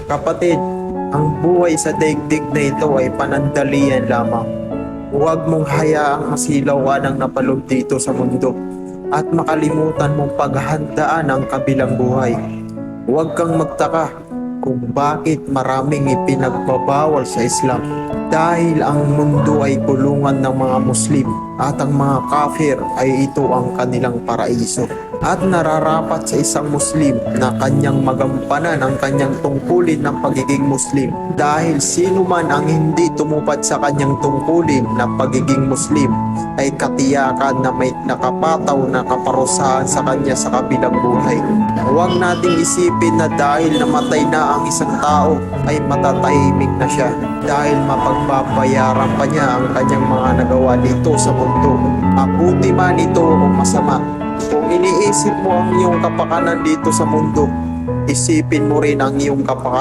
Kapatid, ang buhay sa daigdig na ito ay panandalian lamang. Huwag mong hayaang masilaw ka ng napalob dito sa mundo at makalimutan mong paghandaan ang kabilang buhay. Huwag kang magtaka kung bakit maraming ipinagbabawal sa Islam dahil ang mundo ay kulungan ng mga Muslim at ang mga kafir ay ito ang kanilang paraiso. At nararapat sa isang Muslim na kanyang magampanan ang kanyang tungkulin ng pagiging Muslim dahil sino man ang hindi tumupad sa kanyang tungkulin na pagiging Muslim ay katiyakan na may nakapataw na kaparusahan sa kanya sa kabilang buhay. Huwag nating isipin na dahil namatay na ang isang tao ay matatahimik na siya dahil mapagbabayaran pa niya ang kanyang mga nagawa dito sa mundo. Mabuti man ito o masama, kung iniisip mo ang iyong kapakanan dito sa mundo, isipin mo rin ang iyong kapakanan